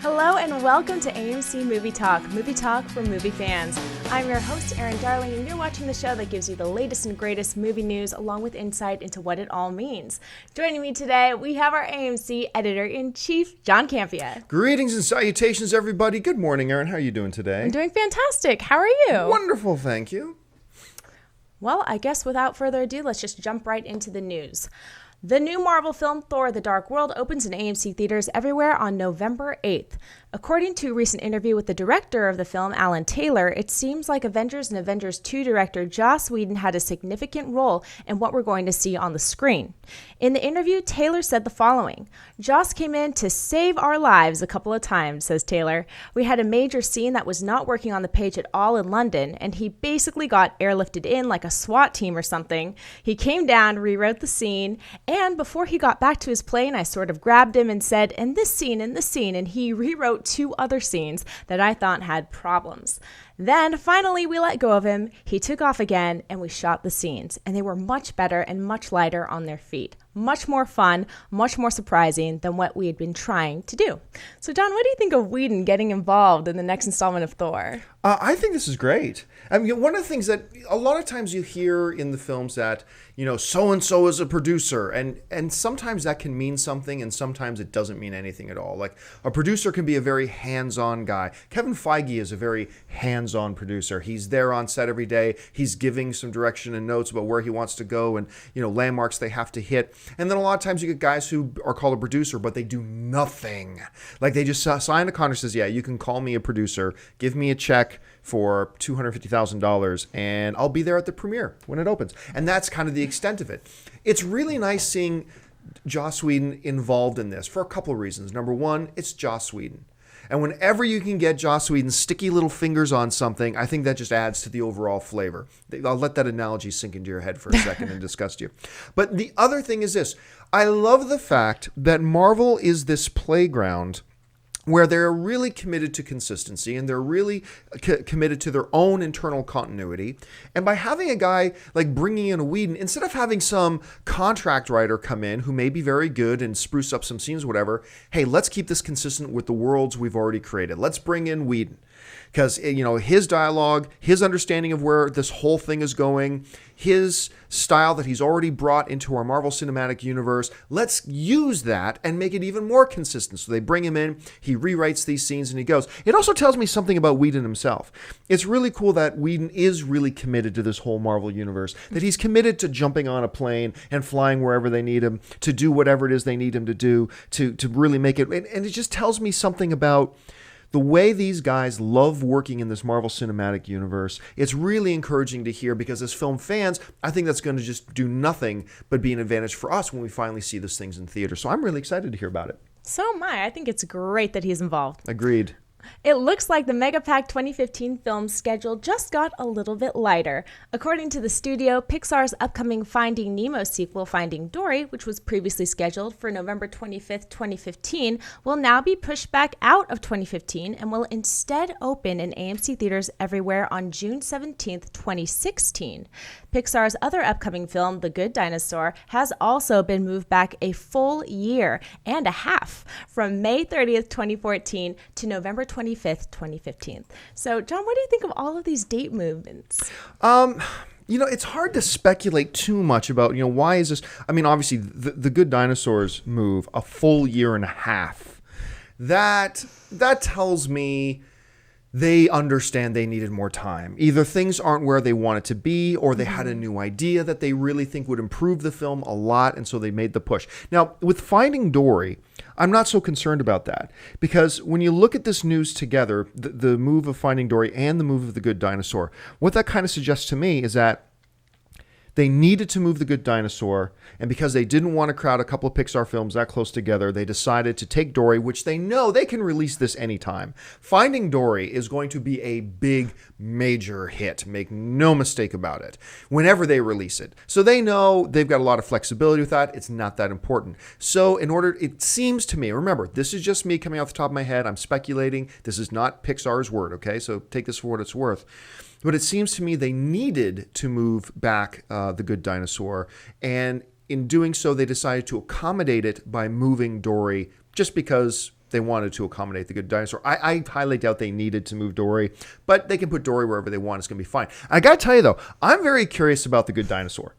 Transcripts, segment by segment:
Hello and welcome to AMC Movie Talk for movie fans. I'm your host, Erin Darling, and you're watching the show that gives you the latest and greatest movie news along with insight into what it all means. Joining me today, we have our AMC Editor-in-Chief, John Campea. Greetings and salutations, everybody. Good morning, Erin. How are you doing today? I'm doing fantastic. How are you? Wonderful, thank you. Well, I guess without further ado, let's just jump right into the news. The new Marvel film, Thor: The Dark World, opens in AMC theaters everywhere on November 8th. According to a recent interview with the director of the film, Alan Taylor, it seems like Avengers and Avengers 2 director Joss Whedon had a significant role in what we're going to see on the screen. In the interview, Taylor said the following: "Joss came in to save our lives a couple of times," says Taylor. "We had a major scene that was not working on the page at all in London, and he basically got airlifted in like a SWAT team or something. He came down, rewrote the scene, and before he got back to his plane, I sort of grabbed him and said, and this scene, and he rewrote 2 other scenes that I thought had problems. Then, finally, we let go of him, he took off again, and we shot the scenes. And they were much better and much lighter on their feet. Much more fun, much more surprising than what we had been trying to do." So, John, what do you think of Whedon getting involved in the next installment of Thor? I think this is great. I mean, one of the things that a lot of times you hear in the films that, so-and-so is a producer, and sometimes that can mean something, and sometimes it doesn't mean anything at all. Like, a producer can be a very hands-on guy. Kevin Feige is a very hands-on producer. He's there on set every day. He's giving some direction and notes about where he wants to go and, landmarks they have to hit. And then a lot of times you get guys who are called a producer, but they do nothing. Like, they just sign a contract that says, yeah, you can call me a producer, give me a check for $250,000, and I'll be there at the premiere when it opens. And that's kind of the extent of it. It's really nice seeing Joss Whedon involved in this for a couple of reasons. Number one, it's Joss Whedon. And whenever you can get Joss Whedon's sticky little fingers on something, I think that just adds to the overall flavor. I'll let that analogy sink into your head for a second and disgust you. But the other thing is this. I love the fact that Marvel is this playground where they're really committed to consistency and they're really committed to their own internal continuity. And by having a guy like bringing in a Whedon, instead of having some contract writer come in who may be very good and spruce up some scenes, whatever, hey, let's keep this consistent with the worlds we've already created. Let's bring in Whedon. Because, his dialogue, his understanding of where this whole thing is going, his style that he's already brought into our Marvel Cinematic Universe, let's use that and make it even more consistent. So they bring him in, he rewrites these scenes, and he goes. It also tells me something about Whedon himself. It's really cool that Whedon is really committed to this whole Marvel Universe, that he's committed to jumping on a plane and flying wherever they need him, to do whatever it is they need him to do, to really make it. And it just tells me something about the way these guys love working in this Marvel Cinematic Universe. It's really encouraging to hear because as film fans, I think that's going to just do nothing but be an advantage for us when we finally see these things in theater. So I'm really excited to hear about it. So am I. I think it's great that he's involved. Agreed. It looks like the Megapack 2015 film schedule just got a little bit lighter. According to the studio, Pixar's upcoming Finding Nemo sequel, Finding Dory, which was previously scheduled for November 25th, 2015, will now be pushed back out of 2015 and will instead open in AMC theaters everywhere on June 17th, 2016. Pixar's other upcoming film, The Good Dinosaur, has also been moved back a full year and a half from May 30th, 2014 to November 25th, 2015. So, John, what do you think of all of these date movements? It's hard to speculate too much about, why is this? I mean, obviously, the Good Dinosaurs move a full year and a half. That tells me they understand they needed more time. Either things aren't where they want it to be, or they had a new idea that they really think would improve the film a lot, and so they made the push. Now, with Finding Dory, I'm not so concerned about that, because when you look at this news together, the move of Finding Dory and the move of The Good Dinosaur, what that kind of suggests to me is that they needed to move The Good Dinosaur, and because they didn't want to crowd a couple of Pixar films that close together, they decided to take Dory, which they know they can release this anytime. Finding Dory is going to be a big, major hit. Make no mistake about it, whenever they release it. So they know they've got a lot of flexibility with that. It's not that important. So it seems to me, remember, this is just me coming off the top of my head. I'm speculating. This is not Pixar's word, okay? So take this for what it's worth. But it seems to me they needed to move back The Good Dinosaur. And in doing so, they decided to accommodate it by moving Dory just because they wanted to accommodate the Good Dinosaur. I highly doubt they needed to move Dory, but they can put Dory wherever they want. It's going to be fine. I got to tell you, though, I'm very curious about the Good Dinosaur.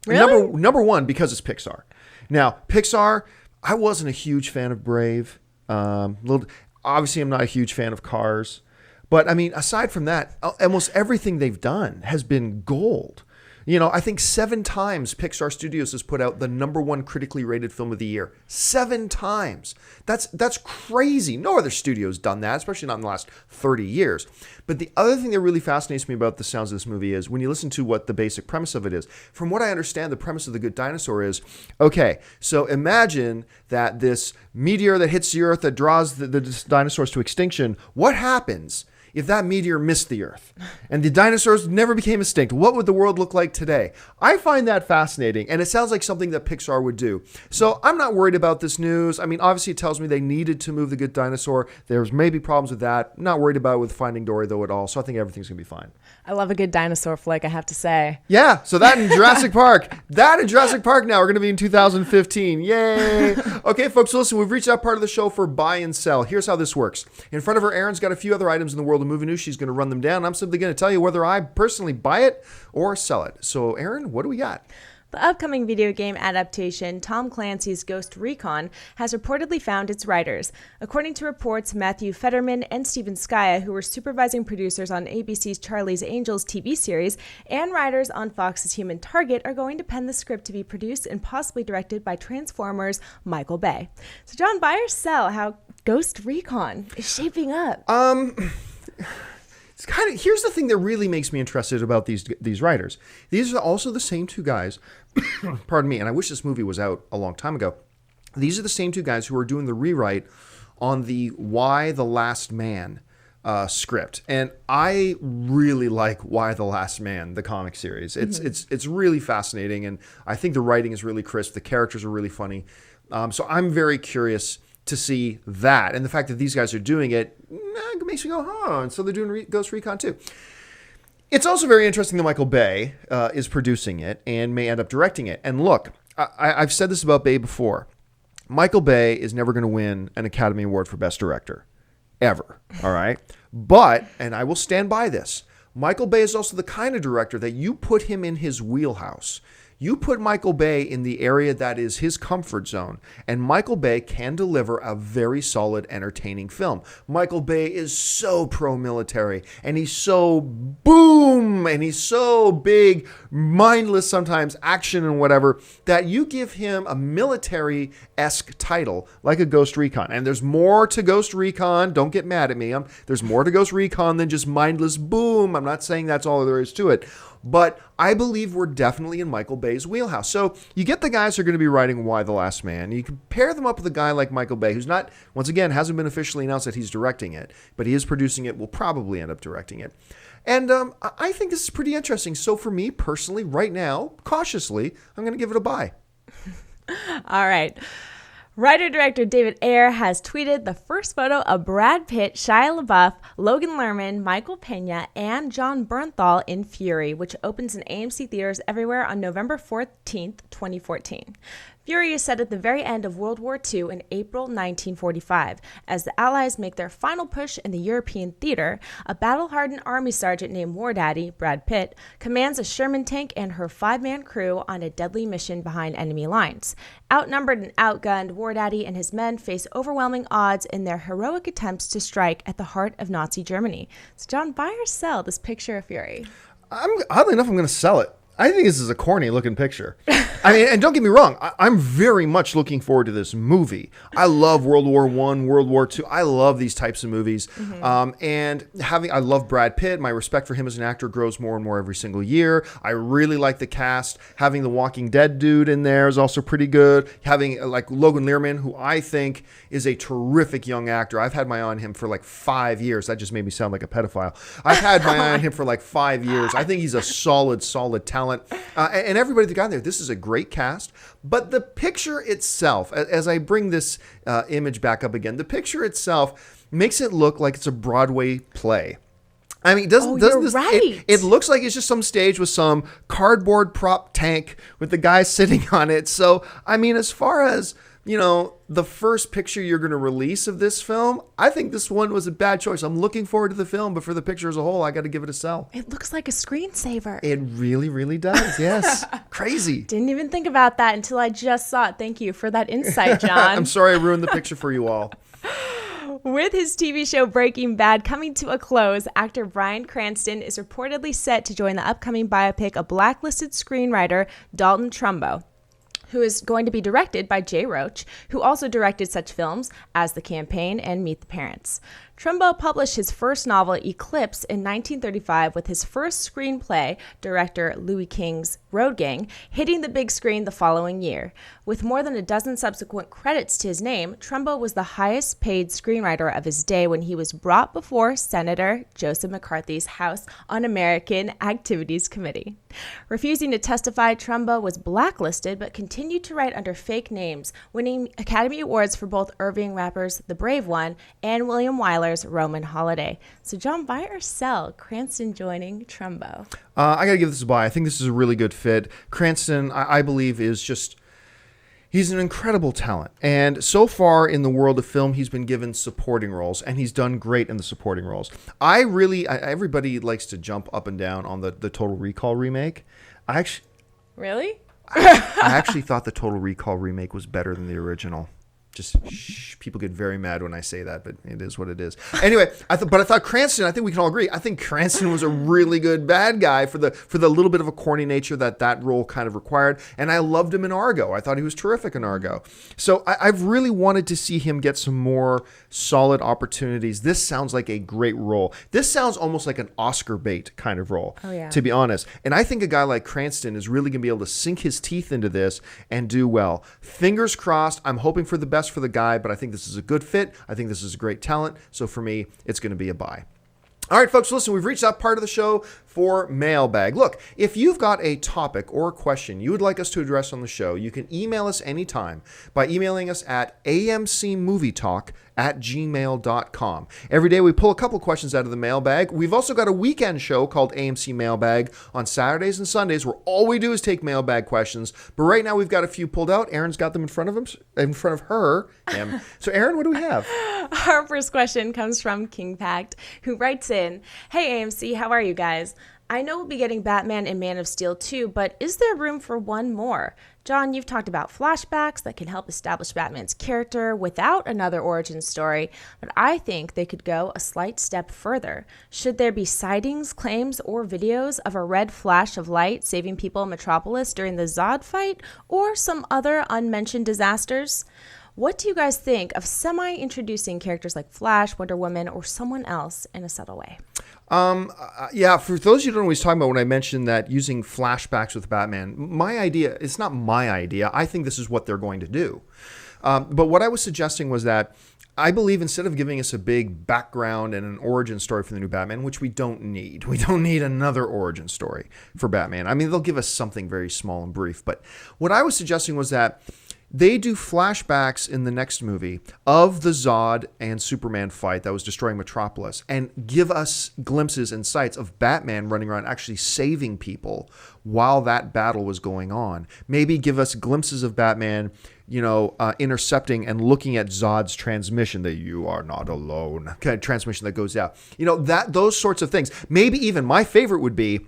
Really? Number one, because it's Pixar. Now, Pixar, I wasn't a huge fan of Brave. Obviously, I'm not a huge fan of Cars. But, I mean, aside from that, almost everything they've done has been gold. You know, I think 7 times Pixar Studios has put out the #1 critically rated film of the year. 7 times. That's crazy. No other studio's done that, especially not in the last 30 years. But the other thing that really fascinates me about the sounds of this movie is when you listen to what the basic premise of it is. From what I understand, the premise of The Good Dinosaur is, okay, so imagine that this meteor that hits the Earth that draws the dinosaurs to extinction, what happens if that meteor missed the Earth and the dinosaurs never became extinct? What would the world look like today? I find that fascinating, and it sounds like something that Pixar would do. So I'm not worried about this news. I mean, obviously it tells me they needed to move the Good Dinosaur. There's maybe problems with that. I'm not worried about it with Finding Dory, though, at all. So I think everything's going to be fine. I love a good dinosaur flick, I have to say. Yeah, so that in Jurassic Park. That in Jurassic Park now are going to be in 2015. Yay! Okay, folks, listen, we've reached that part of the show for buy and sell. Here's how this works. In front of her, Erin's got a few other items in the world of movie news. She's going to run them down. I'm simply going to tell you whether I personally buy it or sell it. So, Erin, what do we got? The upcoming video game adaptation, Tom Clancy's Ghost Recon, has reportedly found its writers. According to reports, Matthew Federman and Steven Skaya, who were supervising producers on ABC's Charlie's Angels TV series and writers on Fox's Human Target, are going to pen the script to be produced and possibly directed by Transformers' Michael Bay. So, John, buy or sell how Ghost Recon is shaping up? It's kind of, here's the thing that really makes me interested about these writers. These are also the same 2 guys, pardon me, and I wish this movie was out a long time ago. These are the same 2 guys who are doing the rewrite on the Why the Last Man script. And I really like Why the Last Man, the comic series. It's really fascinating, and I think the writing is really crisp. The characters are really funny. So I'm very curious to see that. And the fact that these guys are doing it makes me go, huh. And so they're doing Ghost Recon too. It's also very interesting that Michael Bay is producing it and may end up directing it. And look, I've said this about Bay before. Michael Bay is never going to win an Academy Award for Best Director. Ever. All right? But, and I will stand by this, Michael Bay is also the kind of director that you put him in his wheelhouse. You put Michael Bay in the area that is his comfort zone, and Michael Bay can deliver a very solid, entertaining film. Michael Bay is so pro-military, and he's so boom, and he's so big, mindless sometimes, action and whatever, that you give him a military-esque title, like a Ghost Recon. And there's more to Ghost Recon. Don't get mad at me. There's more to Ghost Recon than just mindless boom. I'm not saying that's all there is to it. But I believe we're definitely in Michael Bay's wheelhouse. So you get the guys who are going to be writing Why the Last Man. You can pair them up with a guy like Michael Bay, who's not, once again, hasn't been officially announced that he's directing it, but he is producing it, will probably end up directing it. And I think this is pretty interesting. So for me, personally, right now, cautiously, I'm going to give it a buy. All right. Writer-director David Ayer has tweeted the first photo of Brad Pitt, Shia LaBeouf, Logan Lerman, Michael Pena, and John Bernthal in Fury, which opens in AMC theaters everywhere on November 14th, 2014. Fury is set at the very end of World War II in April 1945. As the Allies make their final push in the European theater, a battle-hardened army sergeant named War Daddy, Brad Pitt, commands a Sherman tank and her 5-man crew on a deadly mission behind enemy lines. Outnumbered and outgunned, War Daddy and his men face overwhelming odds in their heroic attempts to strike at the heart of Nazi Germany. So, John, buy or sell this picture of Fury? Oddly enough, I'm going to sell it. I think this is a corny looking picture. I mean, and don't get me wrong, I'm very much looking forward to this movie. I love World War I, World War II. I love these types of movies. And I love Brad Pitt. My respect for him as an actor grows more and more every single year. I really like the cast. Having the Walking Dead dude in there is also pretty good. Having like Logan Lerman, who I think is a terrific young actor. I've had my eye on him for like 5 years. That just made me sound like a pedophile. I've had my eye on him for like 5 years. I think he's a solid talent. And everybody that got there, this is a great cast. But the picture itself, as I bring this image back up again, the picture itself makes it look like it's a Broadway play. I mean, doesn't this? Right. It looks like it's just some stage with some cardboard prop tank with the guy sitting on it. So, I mean, as far as, the first picture you're going to release of this film, I think this one was a bad choice. I'm looking forward to the film, but for the picture as a whole, I got to give it a sell. It looks like a screensaver. It really, really does. Yes. Crazy. Didn't even think about that until I just saw it. Thank you for that insight, John. I'm sorry I ruined the picture for you all. With his TV show Breaking Bad coming to a close, actor Bryan Cranston is reportedly set to join the upcoming biopic of blacklisted screenwriter Dalton Trumbo, who is going to be directed by Jay Roach, who also directed such films as The Campaign and Meet the Parents. Trumbo published his first novel, Eclipse, in 1935 with his first screenplay, director Louis King's Road Gang, hitting the big screen the following year. With more than a dozen subsequent credits to his name, Trumbo was the highest paid screenwriter of his day when he was brought before Senator Joseph McCarthy's House Un-American Activities Committee. Refusing to testify, Trumbo was blacklisted but continued to write under fake names, winning Academy Awards for both Irving Rapper's The Brave One and William Wyler's Roman Holiday. So, John, buy or sell Cranston joining Trumbo? I got to give this a buy. I think this is a really good fit. Cranston, I believe, is just... He's an incredible talent. And so far in the world of film, he's been given supporting roles, and he's done great in the supporting roles. Everybody likes to jump up and down on the Total Recall remake. Really? I actually thought the Total Recall remake was better than the original. Just people get very mad when I say that, but it is what it is. Anyway, I thought Cranston, I think we can all agree, I think Cranston was a really good bad guy for the little bit of a corny nature that role kind of required. And I loved him in Argo. I thought he was terrific in Argo. So I've really wanted to see him get some more solid opportunities. This sounds like a great role. This sounds almost like an Oscar bait kind of role, to be honest. And I think a guy like Cranston is really going to be able to sink his teeth into this and do well. Fingers crossed. I'm hoping for the best for the guy, but I think this is a good fit. I think this is a great talent. So for me, it's going to be a buy. All right, folks, listen, we've reached that part of the show for Mailbag. Look, if you've got a topic or a question you would like us to address on the show, you can email us anytime by emailing us at amcmovietalk@gmail.com. Every day we pull a couple questions out of the mailbag. We've also got a weekend show called AMC Mailbag on Saturdays and Sundays where all we do is take mailbag questions. But right now we've got a few pulled out. Erin's got them in front of her. So Erin, what do we have? Our first question comes from King Pact, who writes in, "Hey AMC, how are you guys? I know we'll be getting Batman and Man of Steel 2, but is there room for one more? John, you've talked about flashbacks that can help establish Batman's character without another origin story, but I think they could go a slight step further. Should there be sightings, claims, or videos of a red flash of light saving people in Metropolis during the Zod fight, or some other unmentioned disasters? What do you guys think of semi-introducing characters like Flash, Wonder Woman, or someone else in a subtle way?" Yeah, for those of you who don't know what he's talking about when I mentioned that using flashbacks with Batman, my idea, it's not my idea. I think this is what they're going to do. But what I was suggesting was that I believe instead of giving us a big background and an origin story for the new Batman, which we don't need another origin story for Batman. I mean, they'll give us something very small and brief. But what I was suggesting was that they do flashbacks in the next movie of the Zod and Superman fight that was destroying Metropolis and give us glimpses and sights of Batman running around actually saving people while that battle was going on. Maybe give us glimpses of Batman, intercepting and looking at Zod's transmission, that "you are not alone" kind of transmission that goes out. Those sorts of things. Maybe even my favorite would be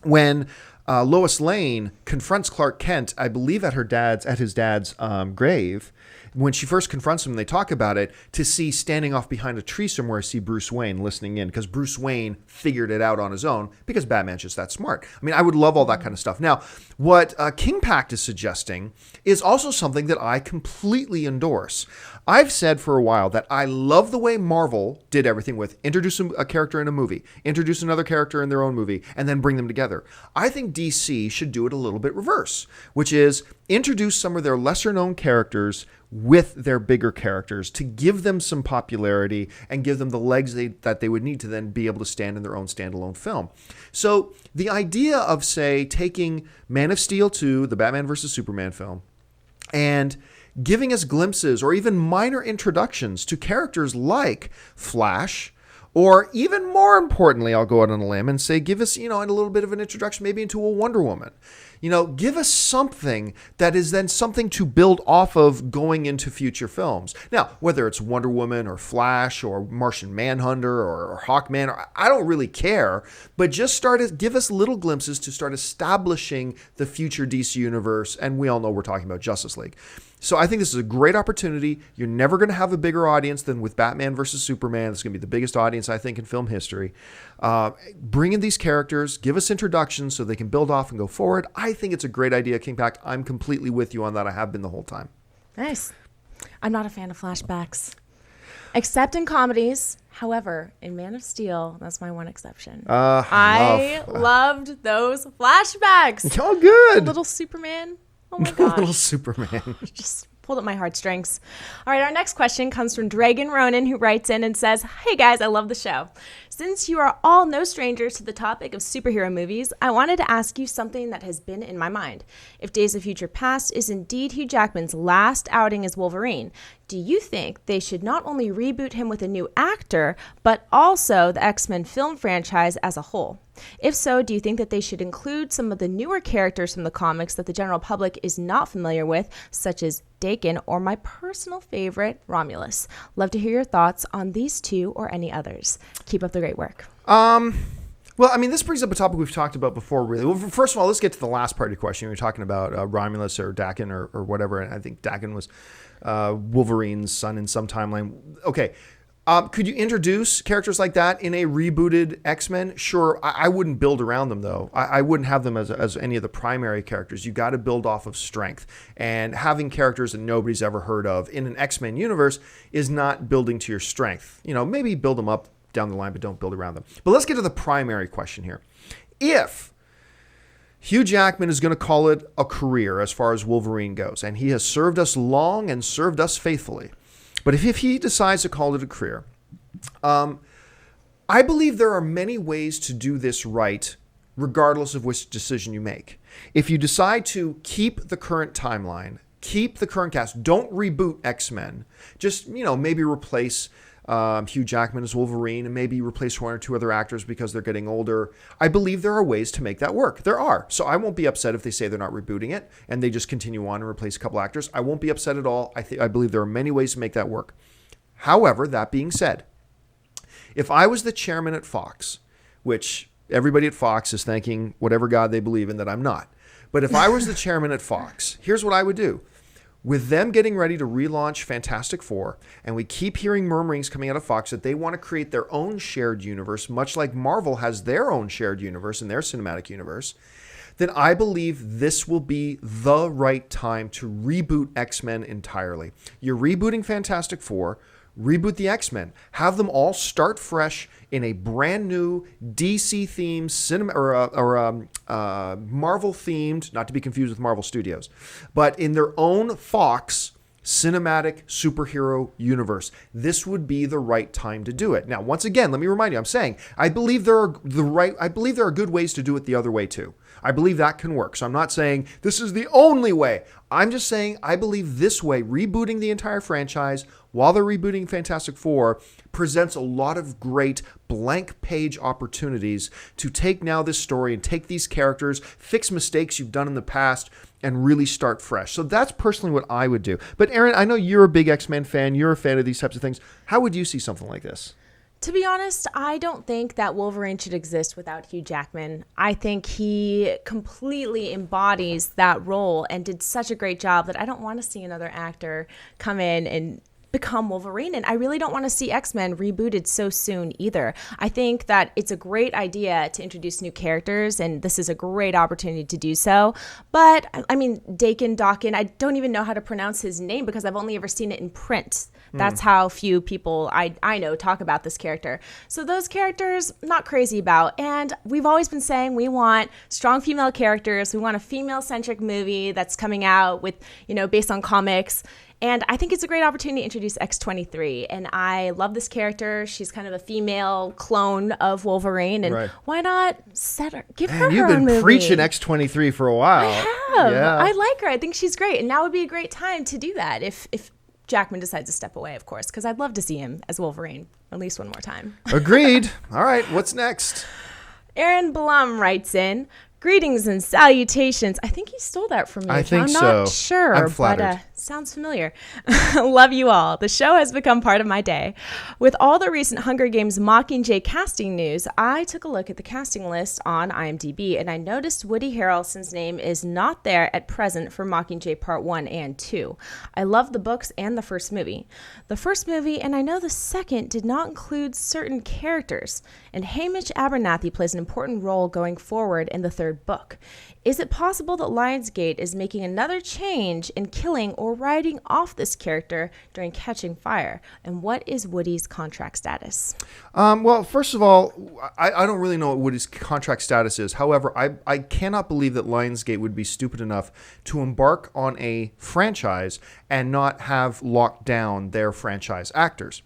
when Lois Lane confronts Clark Kent, I believe at his dad's grave. When she first confronts him, they talk about it, to see standing off behind a tree somewhere, see Bruce Wayne listening in, because Bruce Wayne figured it out on his own because Batman's just that smart. I mean, I would love all that kind of stuff. Now, what King Pact is suggesting is also something that I completely endorse. I've said for a while that I love the way Marvel did everything with introduce a character in a movie, introduce another character in their own movie, and then bring them together. I think DC should do it a little bit reverse, which is introduce some of their lesser known characters with their bigger characters to give them some popularity and give them the legs that they would need to then be able to stand in their own standalone film. So the idea of, say, taking Man of Steel 2, the Batman vs. Superman film, and giving us glimpses or even minor introductions to characters like Flash Or even more importantly, I'll go out on a limb and say, give us, a little bit of an introduction maybe into a Wonder Woman. Give us something that is then something to build off of going into future films. Now, whether it's Wonder Woman or Flash or Martian Manhunter or Hawkman, I don't really care, but just give us little glimpses to start establishing the future DC universe. And we all know we're talking about Justice League. So I think this is a great opportunity. You're never going to have a bigger audience than with Batman versus Superman. It's going to be the biggest audience, I think, in film history. Bring in these characters, give us introductions so they can build off and go forward. I think it's a great idea, King Pack. I'm completely with you on that. I have been the whole time. Nice. I'm not a fan of flashbacks, except in comedies. However, in Man of Steel, that's my one exception. I loved those flashbacks. Oh, good. Little Superman. Oh my gosh. Little Superman. Just pulled at my heartstrings. All right, our next question comes from Dragon Ronan, who writes in and says, "Hey guys, I love the show. Since you are all no strangers to the topic of superhero movies, I wanted to ask you something that has been in my mind. If Days of Future Past is indeed Hugh Jackman's last outing as Wolverine, do you think they should not only reboot him with a new actor, but also the X-Men film franchise as a whole? If so, do you think that they should include some of the newer characters from the comics that the general public is not familiar with, such as Dakin or my personal favorite, Romulus? Love to hear your thoughts on these two or any others. Keep up the great work." Well, this brings up a topic we've talked about before, really. Well, first of all, let's get to the last part of your question. You were talking about Romulus or Dakin or whatever, and I think Dakin was Wolverine's son in some timeline. Okay. Could you introduce characters like that in a rebooted X-Men? Sure. I wouldn't build around them, though. I wouldn't have them as any of the primary characters. You got to build off of strength. And having characters that nobody's ever heard of in an X-Men universe is not building to your strength. Maybe build them up down the line, but don't build around them. But let's get to the primary question here. If Hugh Jackman is going to call it a career as far as Wolverine goes, and he has served us long and served us faithfully, but if he decides to call it a career, I believe there are many ways to do this right, regardless of which decision you make. If you decide to keep the current timeline, keep the current cast, don't reboot X-Men, just, maybe replace Hugh Jackman as Wolverine and maybe replace one or two other actors because they're getting older. I believe there are ways to make that work. There are. So I won't be upset if they say they're not rebooting it and they just continue on and replace a couple actors. I won't be upset at all. I believe there are many ways to make that work. However, that being said, if I was the chairman at Fox, which everybody at Fox is thanking whatever God they believe in that I'm not, but if I was the chairman at Fox, here's what I would do. With them getting ready to relaunch Fantastic Four, and we keep hearing murmurings coming out of Fox that they want to create their own shared universe, much like Marvel has their own shared universe in their cinematic universe, then I believe this will be the right time to reboot X-Men entirely. You're rebooting Fantastic Four, reboot the X-Men, have them all start fresh in a brand new DC-themed Marvel-themed, not to be confused with Marvel Studios, but in their own Fox cinematic superhero universe. This would be the right time to do it. Now, once again, let me remind you, I'm saying I believe there are good ways to do it the other way too. I believe that can work. So I'm not saying this is the only way. I'm just saying I believe this way, rebooting the entire franchise while they're rebooting Fantastic Four, presents a lot of great blank page opportunities to take now this story and take these characters, fix mistakes you've done in the past, and really start fresh. So that's personally what I would do. But Aaron, I know you're a big X-Men fan. You're a fan of these types of things. How would you see something like this? To be honest, I don't think that Wolverine should exist without Hugh Jackman. I think he completely embodies that role and did such a great job that I don't want to see another actor come in and become Wolverine. And I really don't want to see X-Men rebooted so soon either. I think that it's a great idea to introduce new characters, and this is a great opportunity to do so. But, I mean, Dakin, I don't even know how to pronounce his name because I've only ever seen it in print. That's how few people I know talk about this character. So those characters, not crazy about. And we've always been saying we want strong female characters. We want a female-centric movie that's coming out with, based on comics. And I think it's a great opportunity to introduce X-23. And I love this character. She's kind of a female clone of Wolverine. And why not give her her own movie? You've been preaching X-23 for a while. I have. Yeah. I like her. I think she's great. And now would be a great time to do that if Jackman decides to step away, of course, because I'd love to see him as Wolverine. at least one more time. Agreed. All right, what's next? Aaron Blum writes in, greetings and salutations. I think he stole that from you. I think I'm so. not sure, I'm flattered. but sounds familiar. Love you all. The show has become part of my day. With all the recent Hunger Games Mockingjay casting news, I took a look at the casting list on IMDb, and I noticed Woody Harrelson's name is not there at present for Mockingjay Part 1 and 2. I love the books and the first movie. The first movie, and I know the second, did not include certain characters, and Hamish Abernathy plays an important role going forward in the third book. Is it possible that Lionsgate is making another change in killing or writing off this character during Catching Fire? And what is Woody's contract status? Well, first of all, I don't really know what Woody's contract status is. However, I cannot believe that Lionsgate would be stupid enough to embark on a franchise and not have locked down their franchise actors.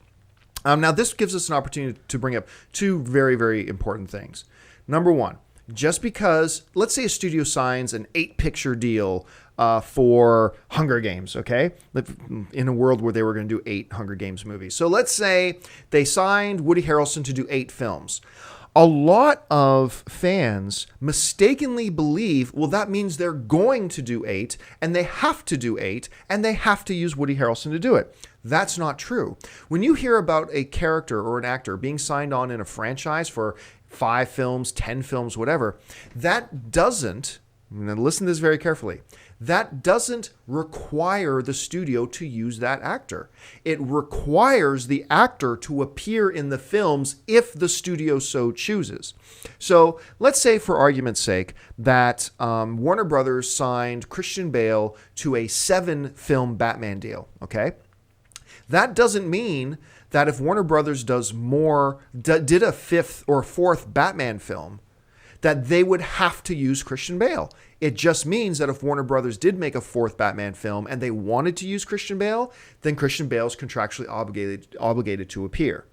Now, this gives us an opportunity to bring up two very, very important things. Number one, just because, let's say a studio signs an 8-picture deal for Hunger Games, okay? In a world where they were going to do 8 Hunger Games movies. So let's say they signed Woody Harrelson to do 8 films. A lot of fans mistakenly believe, well, that means they're going to do 8, and they have to do 8, and they have to use Woody Harrelson to do it. That's not true. When you hear about a character or an actor being signed on in a franchise for 5 films, 10 films, whatever, that doesn't, and listen to this very carefully, that doesn't require the studio to use that actor. It requires the actor to appear in the films if the studio so chooses. So let's say, for argument's sake, that Warner Brothers signed Christian Bale to a 7-film Batman deal, okay? That doesn't mean that if Warner Brothers did a 5th or 4th Batman film, that they would have to use Christian Bale. It just means that if Warner Brothers did make a 4th Batman film and they wanted to use Christian Bale, then Christian Bale is contractually obligated to appear.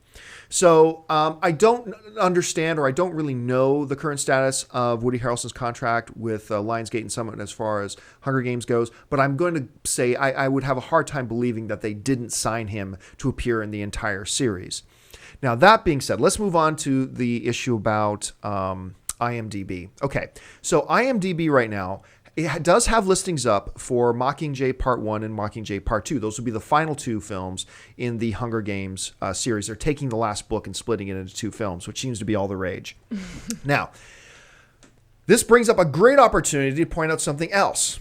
So I don't understand, or I don't really know the current status of Woody Harrelson's contract with Lionsgate and Summit as far as Hunger Games goes, but I'm going to say I would have a hard time believing that they didn't sign him to appear in the entire series. Now, that being said, let's move on to the issue about IMDb. Okay, so IMDb right now, it does have listings up for Mockingjay Part 1 and Mockingjay Part 2. Those will be the final 2 films in the Hunger Games series. They're taking the last book and splitting it into 2 films, which seems to be all the rage. Now, this brings up a great opportunity to point out something else.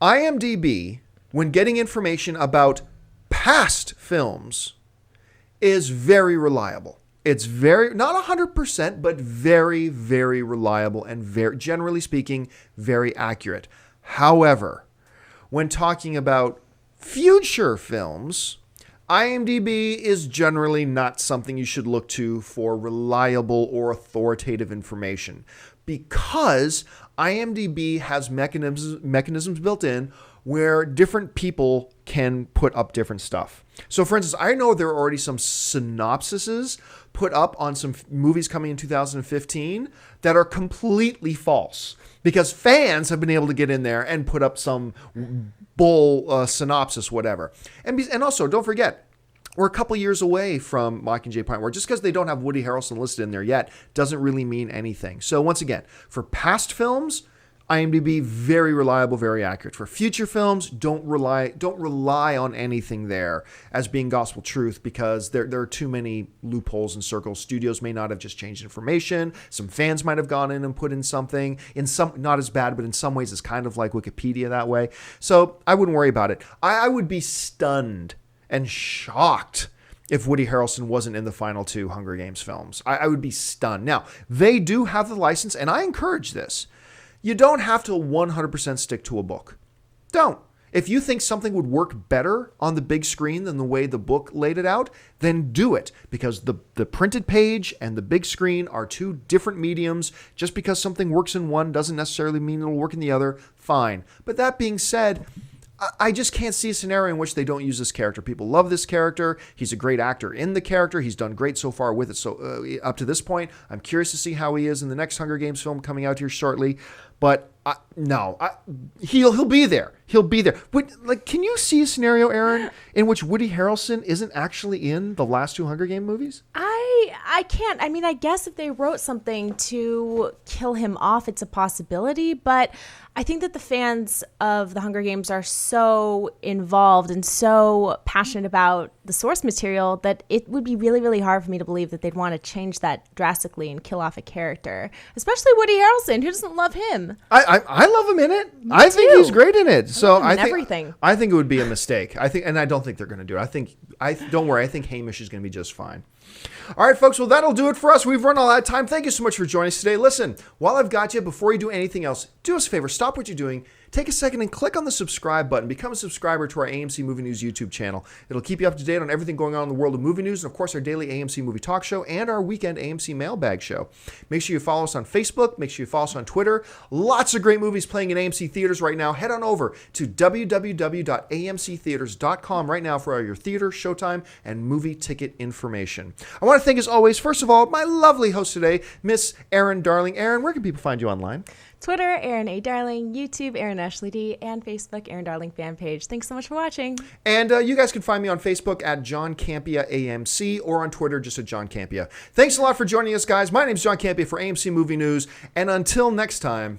IMDb, when getting information about past films, is very reliable. It's very, not 100%, but very, very reliable and very, generally speaking, very accurate. However, when talking about future films, IMDb is generally not something you should look to for reliable or authoritative information, because IMDb has mechanisms built in where different people can put up different stuff. So, for instance, I know there are already some synopsises put up on some movies coming in 2015 that are completely false, because fans have been able to get in there and put up some bull synopsis, whatever. And also, don't forget, we're a couple years away from Mockingjay Part 1. Just because they don't have Woody Harrelson listed in there yet doesn't really mean anything. So once again, for past films, IMDb, very reliable, very accurate. For future films, don't rely on anything there as being gospel truth, because there are too many loopholes and circles. Studios may not have just changed information. Some fans might have gone in and put in something. In some, not as bad, but in some ways it's kind of like Wikipedia that way. So I wouldn't worry about it. I would be stunned and shocked if Woody Harrelson wasn't in the final 2 Hunger Games films. I would be stunned. Now, they do have the license, and I encourage this. You don't have to 100% stick to a book. Don't. If you think something would work better on the big screen than the way the book laid it out, then do it. Because the printed page and the big screen are 2 different mediums. Just because something works in one doesn't necessarily mean it'll work in the other. Fine. But that being said, I just can't see a scenario in which they don't use this character. People love this character. He's a great actor in the character. He's done great so far with it. So up to this point, I'm curious to see how he is in the next Hunger Games film coming out here shortly. But No, he'll be there. He'll be there. But like, can you see a scenario, Aaron, in which Woody Harrelson isn't actually in the last 2 Hunger Game movies? I can't. I mean, I guess if they wrote something to kill him off, it's a possibility. But I think that the fans of the Hunger Games are so involved and so passionate about the source material that it would be really, really hard for me to believe that they'd want to change that drastically and kill off a character, especially Woody Harrelson. Who doesn't love him? I love him in it. I think he's great in it. So I think everything. I think it would be a mistake. And I don't think they're going to do it. Don't worry. I think Hamish is going to be just fine. All right, folks. Well, that'll do it for us. We've run all out of time. Thank you so much for joining us today. Listen, while I've got you, before you do anything else, do us a favor. Stop what you're doing. Take a second and click on the subscribe button. Become a subscriber to our AMC Movie News YouTube channel. It'll keep you up to date on everything going on in the world of movie news, and of course our daily AMC Movie Talk show and our weekend AMC Mailbag show. Make sure you follow us on Facebook. Make sure you follow us on Twitter. Lots of great movies playing in AMC theaters right now. Head on over to www.amctheaters.com right now for all your theater, showtime, and movie ticket information. I want to thank, as always, first of all, my lovely host today, Miss Erin Darling. Erin, where can people find you online? Twitter, Aaron A. Darling, YouTube, Aaron Ashley D, and Facebook, Aaron Darling fan page. Thanks so much for watching. And you guys can find me on Facebook at John Campia AMC or on Twitter just at John Campia. Thanks a lot for joining us, guys. My name is John Campia for AMC Movie News. And until next time,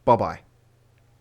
bye-bye.